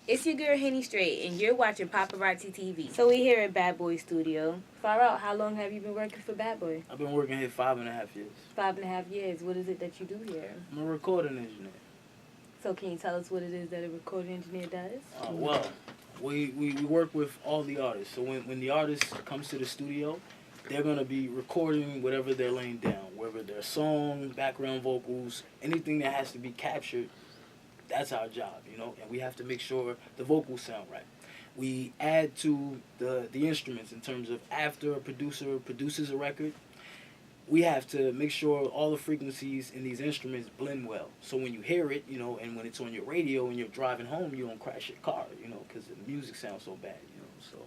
It's your girl HennyStr8t, and you're watching Popparotz TV. So we here at Bad Boy Studio. Far out, how long have you been working for Bad Boy? I've been working here 5.5 years. 5.5 years. What is it that you do here? I'm a recording engineer. So can you tell us what it is that a recording engineer does? Well, we work with all the artists. So when the artist comes to the studio, they're going to be recording whatever they're laying down, whether they're song, background vocals, anything that has to be captured. That's our job, you know, and we have to make sure the vocals sound right. We add to the instruments in terms of after a producer produces a record, we have to make sure all the frequencies in these instruments blend well. So when you hear it, you know, and when it's on your radio and you're driving home, you don't crash your car, you know, because the music sounds so bad, you know. So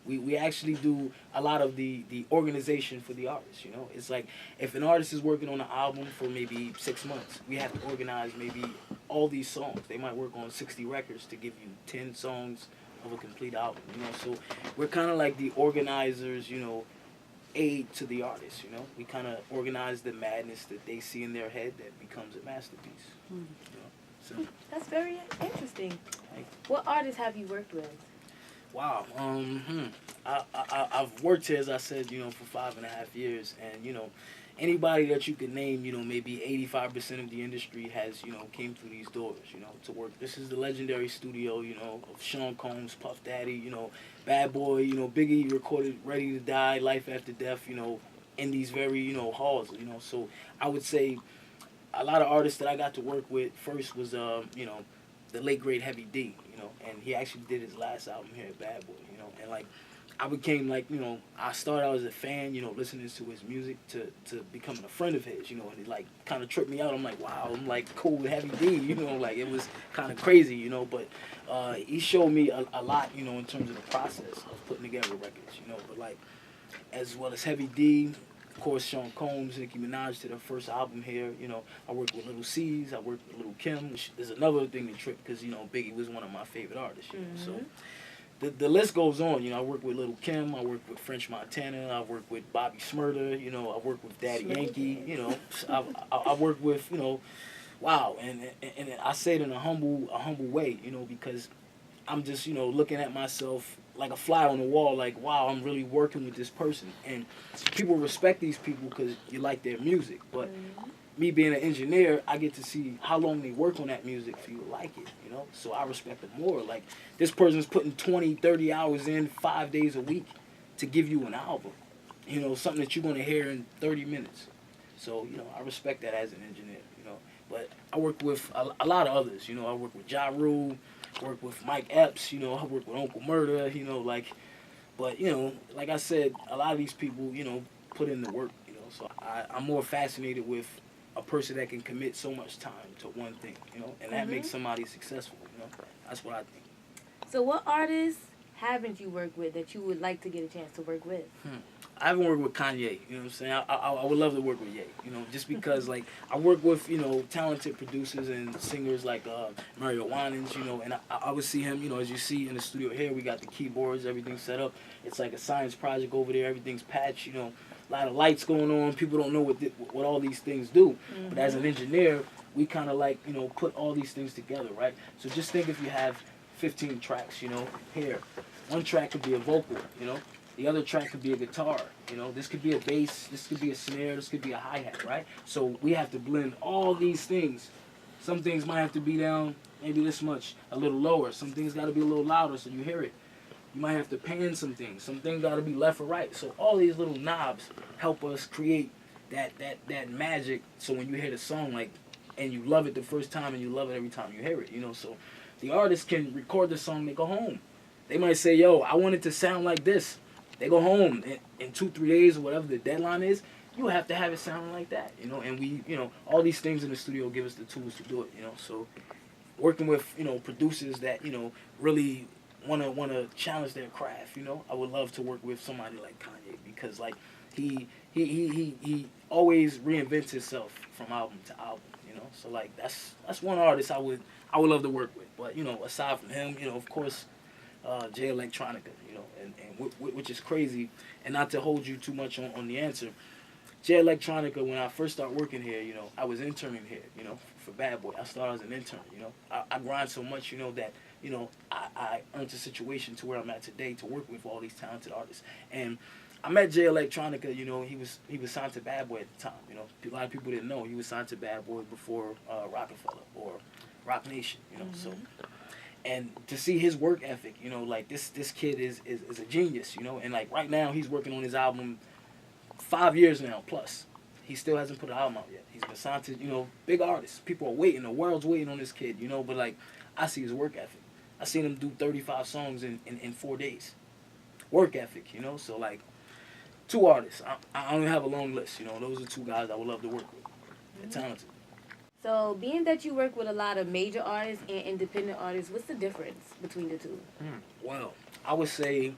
we actually do a lot of the organization for the artist, you know. It's like if an artist is working on an album for maybe 6 months, we have to organize maybe all these songs. They might work on 60 records to give you 10 songs of a complete album, you know. So we're kind of like the organizers, you know, aid to the artist, you know. We kind of organize the madness that they see in their head that becomes a masterpiece. You know? So That's very interesting. What artists have you worked with? wow. I've worked here, as I said, you know, for 5.5 years, and you know, anybody that you could name, you know, maybe 85% of the industry has, you know, came through these doors, you know, to work. This is the legendary studio, you know, of Sean Combs, Puff Daddy, you know, Bad Boy, you know, Biggie recorded Ready to Die, Life After Death, you know, in these very, you know, halls, you know. So I would say a lot of artists that I got to work with first was, you know, the late great Heavy D, you know, and he actually did his last album here at Bad Boy, you know, and like I became like, you know, I started out as a fan, you know, listening to his music to becoming a friend of his, you know, and it like kind of tripped me out. I'm like, wow, I'm like cool with Heavy D, you know, like it was kind of crazy, you know, but he showed me a lot, you know, in terms of the process of putting together records, you know, but like as well as Heavy D. Of course, Sean Combs, Nicki Minaj did her first album here. You know, I worked with Little C's, I worked with Little Kim. There's another thing to trip because, you know, Biggie was one of my favorite artists. You know? So the list goes on. You know, I worked with Little Kim, I worked with French Montana, I worked with Bobby Smurda. You know, I worked with Daddy Yankee. You know, I worked with, you know, wow, and I say it in a humble way. You know, because I'm just, you know, looking at myself like a fly on the wall, like, wow, I'm really working with this person. And people respect these people because you like their music. But me being an engineer, I get to see how long they work on that music for you to like it, you know? So I respect them more. Like, this person's putting 20, 30 hours in 5 days a week to give you an album. You know, something that you're going to hear in 30 minutes. So, you know, I respect that as an engineer, you know? But I work with a lot of others, you know? I work with Ja Rule, work with Mike Epps, you know, I work with Uncle Murder, you know, like, but, you know, like I said, a lot of these people, you know, put in the work, you know, so I'm more fascinated with a person that can commit so much time to one thing, you know, and that makes somebody successful, you know, that's what I think. So what artists haven't you worked with that you would like to get a chance to work with? I haven't worked with Kanye, you know what I'm saying? I would love to work with Ye, you know, just because, like, I work with, you know, talented producers and singers like Mario Winans, you know, and I would see him, you know, as you see in the studio here, we got the keyboards, everything's set up. It's like a science project over there, everything's patched, you know, a lot of lights going on. People don't know what all these things do. But as an engineer, we kind of like, you know, put all these things together, right? So just think if you have 15 tracks, you know, here. One track could be a vocal, you know. The other track could be a guitar, you know. This could be a bass, this could be a snare, this could be a hi-hat, right? So we have to blend all these things. Some things might have to be down maybe this much, a little lower. Some things got to be a little louder so you hear it. You might have to pan some things. Some things got to be left or right. So all these little knobs help us create that magic. So when you hear the song, like, and you love it the first time and you love it every time you hear it, you know. So the artist can record the song, they go home. They might say, yo, I want it to sound like this. They go home in 2-3 days or whatever the deadline is. You have to have it sounding like that, you know. And we, you know, all these things in the studio give us the tools to do it, you know. So working with, you know, producers that, you know, really wanna challenge their craft, you know. I would love to work with somebody like Kanye because like he always reinvents himself from album to album, you know. So like that's one artist I would love to work with. But you know, aside from him, you know, of course. Jay Electronica, you know, and which is crazy, and not to hold you too much on the answer. Jay Electronica, when I first started working here, you know, I was interning here, you know, for Bad Boy. I started as an intern, you know. I grind so much, you know, that you know, I earned a situation to where I'm at today to work with all these talented artists. And I met Jay Electronica, you know, he was signed to Bad Boy at the time, you know. A lot of people didn't know he was signed to Bad Boy before Rockefeller or Rock Nation, you know. So, and to see his work ethic, you know, like this kid is a genius, you know. And like right now he's working on his album 5 years now plus. He still hasn't put an album out yet. He's been signed to, you know, big artists. People are waiting. The world's waiting on this kid, you know. But like, I see his work ethic. I seen him do 35 songs in 4 days. Work ethic, you know. So like, 2 artists. I don't have a long list, you know. Those are 2 guys I would love to work with. They're talented. So, being that you work with a lot of major artists and independent artists, what's the difference between the two? Well, I would say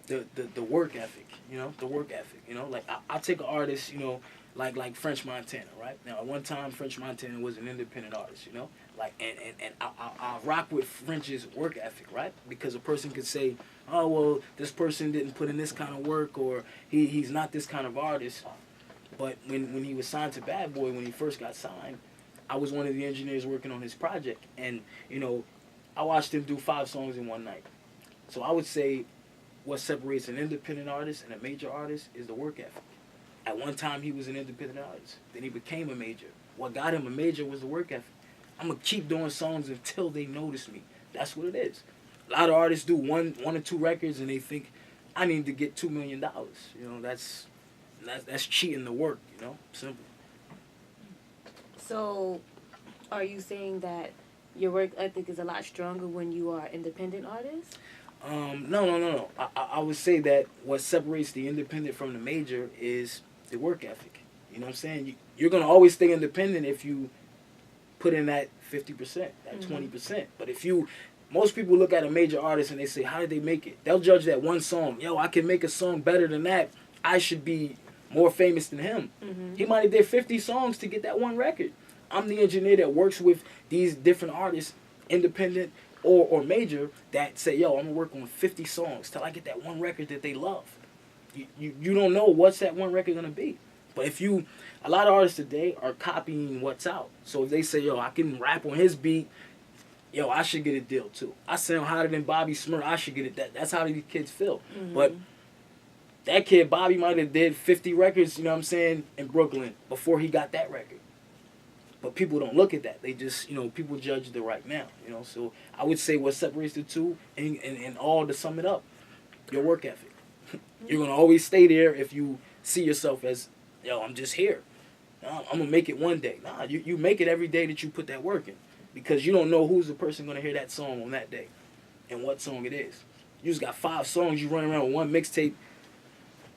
the work ethic, you know, the work ethic, you know. Like, I take an artist, you know, like French Montana, right? Now, at one time, French Montana was an independent artist, you know? Like, and I rock with French's work ethic, right? Because a person could say, oh, well, this person didn't put in this kind of work, or he's not this kind of artist. But when he was signed to Bad Boy, when he first got signed, I was one of the engineers working on his project. And, you know, I watched him do 5 songs in one night. So I would say what separates an independent artist and a major artist is the work ethic. At one time, he was an independent artist. Then he became a major. What got him a major was the work ethic. I'm going to keep doing songs until they notice me. That's what it is. A lot of artists do one or 2 records and they think, I need to get $2 million. You know, that's cheating the work, you know, simple. So, are you saying that your work ethic is a lot stronger when you are independent artists? No. I would say that what separates the independent from the major is the work ethic. You know what I'm saying? You're going to always stay independent if you put in that 50%, that 20%. But most people look at a major artist and they say, how did they make it? They'll judge that one song. Yo, I can make a song better than that. I should be more famous than him. He might have did 50 songs to get that one record. I'm the engineer that works with these different artists, independent or major, that say, yo, I'm going to work on 50 songs till I get that one record that they love. You don't know what's that one record going to be. But a lot of artists today are copying what's out. So if they say, yo, I can rap on his beat, yo, I should get a deal too. I sound hotter than Bobby Smurf, I should get it. That's how these kids feel. But that kid, Bobby, might have did 50 records, you know what I'm saying, in Brooklyn before he got that record. But people don't look at that. They just, you know, people judge the right now, you know. So I would say what separates the two, and all to sum it up, your work ethic. You're going to always stay there if you see yourself as, yo, I'm just here. I'm going to make it one day. Nah, you make it every day that you put that work in. Because you don't know who's the person going to hear that song on that day and what song it is. You just got 5 songs, you run around with one mixtape,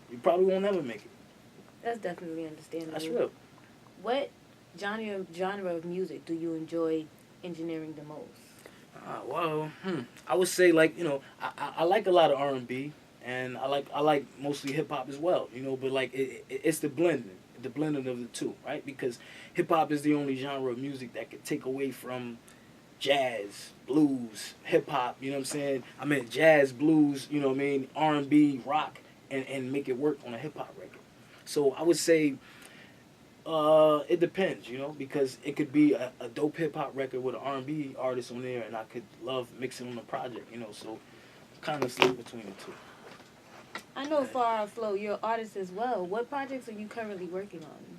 you probably won't ever make it. That's definitely understandable. That's real. What genre of music do you enjoy engineering the most? Well, I would say, like, you know, I like a lot of R&B, and I like mostly hip hop as well, you know. But like it's the blending of the two, right? Because hip hop is the only genre of music that could take away from jazz, blues, hip hop. You know what I'm saying? I mean jazz, blues, you know what I mean, R&B, rock, and make it work on a hip hop record. So I would say. It depends, you know, because it could be a dope hip hop record with an R&B artist on there, and I could love mixing on the project, you know. So, kind of split between the two. I know FarOutFlow, you're an artist as well. What projects are you currently working on?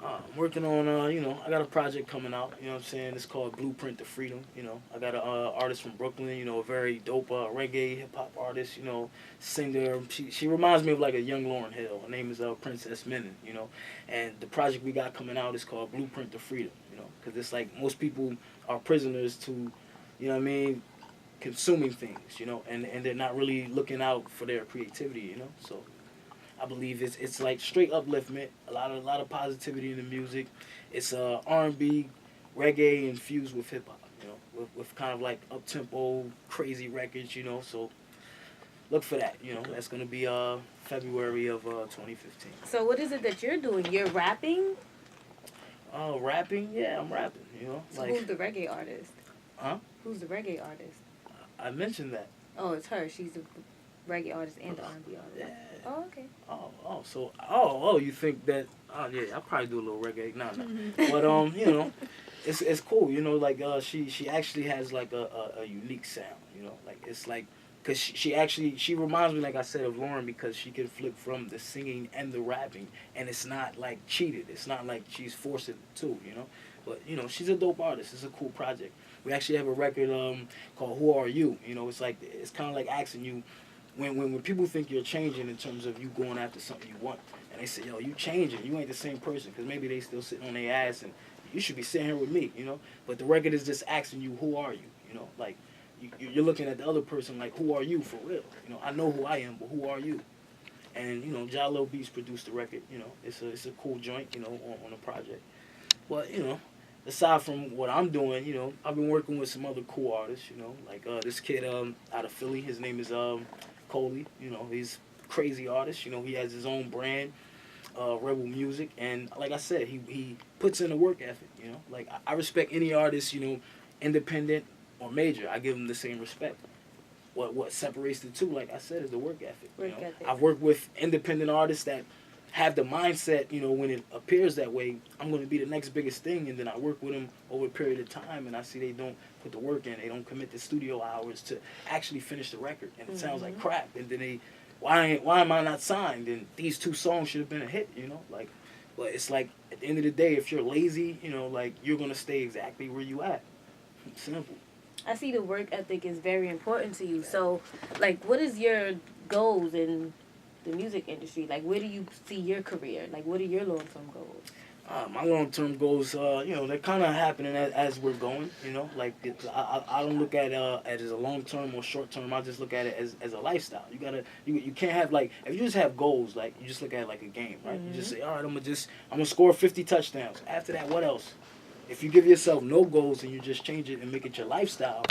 I'm working on, you know, I got a project coming out, you know what I'm saying? It's called Blueprint to Freedom, you know. I got an artist from Brooklyn, you know, a very dope reggae hip-hop artist, you know, singer. She reminds me of like a young Lauryn Hill. Her name is Princess Menon, you know. And the project we got coming out is called Blueprint to Freedom, you know, because it's like most people are prisoners to, you know what I mean, consuming things, you know, and they're not really looking out for their creativity, you know, so... I believe it's like straight upliftment, a lot of positivity in the music. It's R&B, reggae infused with hip hop, you know, with kind of like up tempo, crazy records, you know. So look for that, you know. That's gonna be February of 2015. So what is it that you're doing? You're rapping? Rapping? Yeah, I'm rapping. You know. So who's the reggae artist? Huh? Who's the reggae artist? I mentioned that. Oh, it's her. She's the reggae artist and the R&B artist. Yeah. Oh, okay. So you think that? Oh yeah, I'll probably do a little reggae. No. But you know, it's cool, you know. Like she actually has like a unique sound, you know. Like it's like because she reminds me, like I said, of Lauren because she can flip from the singing and the rapping, and it's not like cheated. It's not like she's forcing the two, you know. But you know, she's a dope artist. It's a cool project. We actually have a record called "Who Are You." You know, it's kind of like asking you when people think you're changing in terms of you going after something you want, and they say, "Yo, you changing? You ain't the same person," because maybe they still sitting on their ass and you should be sitting here with me, you know. But the record is just asking you, "Who are you?" You know, like you're looking at the other person like, "Who are you for real?" You know, I know who I am, but who are you? And you know, Jalo Beats produced the record. You know, it's a cool joint. You know, on the project. But you know, aside from what I'm doing, you know, I've been working with some other cool artists. You know, like this kid out of Philly. His name is Coley. You know, he's a crazy artist. You know, he has his own brand, Rebel Music, and like I said, he puts in the work ethic. You know, like I respect any artist. You know, independent or major. I give them the same respect. What separates the two, like I said, is the work ethic. I've worked with independent artists that have the mindset, you know, when it appears that way, I'm going to be the next biggest thing, and then I work with them over a period of time, and I see they don't put the work in, they don't commit the studio hours to actually finish the record, and it sounds like crap, and then why am I not signed? And these two songs should have been a hit, you know, like, but it's like at the end of the day, if you're lazy, you know, like you're going to stay exactly where you at. Simple. I see the work ethic is very important to you. So, like, what is your goals in the music industry? Like, where do you see your career? Like, what are your long-term goals? My long-term goals, you know, they're kind of happening as we're going, you know. Like, I don't look at it as a long-term or short-term. I just look at it as a lifestyle. You can't have, like, if you just have goals, like, you just look at it like a game, right? You just say, all right, I'm going to score 50 touchdowns. After that, what else? If you give yourself no goals and you just change it and make it your lifestyle,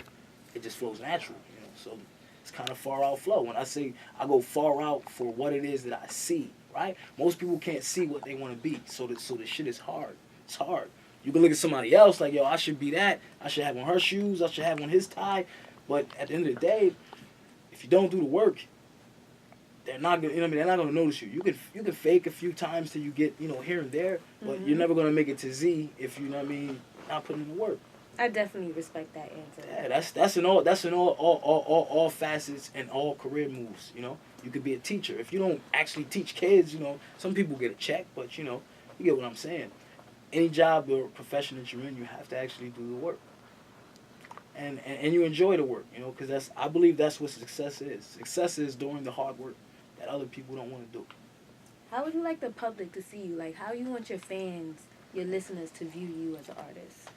it just flows natural, you know. So it's kind of FarOutFlow. When I say I go far out for what it is that I see, right? Most people can't see what they want to be, so the shit is hard. It's hard. You can look at somebody else like, yo, I should be that. I should have on her shoes. I should have on his tie. But at the end of the day, if you don't do the work, they're not gonna, you know what I mean? They're not gonna notice you. You can fake a few times till you get, you know, here and there, but you're never gonna make it to Z if you know what I mean, not putting in the work. I definitely respect that answer. Yeah, that's in all facets and all career moves. You know, you could be a teacher if you don't actually teach kids. You know, some people get a check, but you know, you get what I'm saying. Any job or profession that you're in, you have to actually do the work. And you enjoy the work, you know, because I believe that's what success is. Success is doing the hard work that other people don't want to do. How would you like the public to see you? Like, how you want your fans, your listeners to view you as an artist?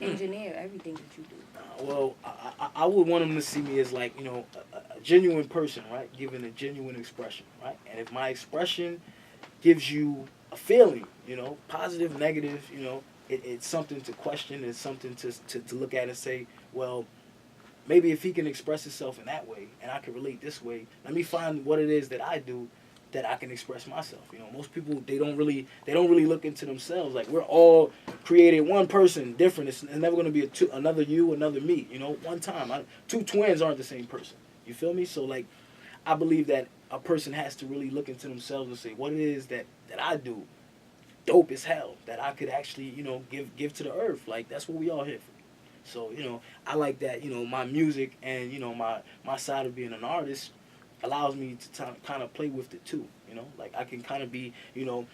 Engineer, everything that you do. Well, I would want them to see me as, like, you know, a genuine person, right? Giving a genuine expression, right? And if my expression gives you a feeling, you know, positive, negative, you know, it's something to question. It's something to look at and say, well, maybe if he can express himself in that way and I can relate this way, let me find what it is that I do that I can express myself. You know, most people, they don't really look into themselves. Like, we're all created one person different. It's never going to be another you, another me. You know, one time. Two twins aren't the same person. You feel me? So, like, I believe that a person has to really look into themselves and say, what it is that I do, dope as hell, that I could actually, you know, give to the earth. Like, that's what we all here for. So, you know, I like that, you know, my music and, you know, my side of being an artist allows me to kind of play with the two, you know. Like, I can kind of be, you know,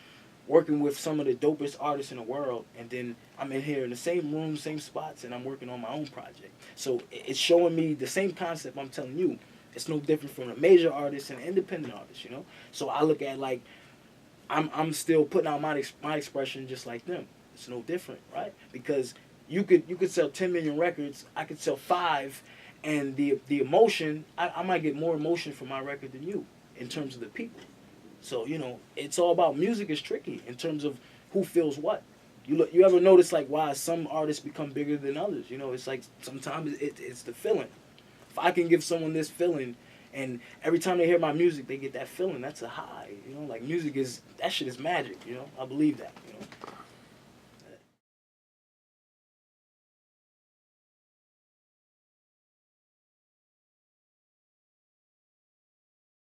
working with some of the dopest artists in the world, and then I'm in here in the same room, same spots, and I'm working on my own project. So it's showing me the same concept I'm telling you. It's no different from a major artist and an independent artist, you know. So I look at, like, I'm still putting out my expression just like them. It's no different, right? Because you could sell 10 million records, I could sell 5, and the emotion, I might get more emotion from my record than you in terms of the people. So, you know, it's all about, music is tricky in terms of who feels what. You ever notice, like, why some artists become bigger than others? You know, it's like sometimes it's the feeling. If I can give someone this feeling, and every time they hear my music, they get that feeling, that's a high. You know, like, music that shit is magic, you know? I believe that.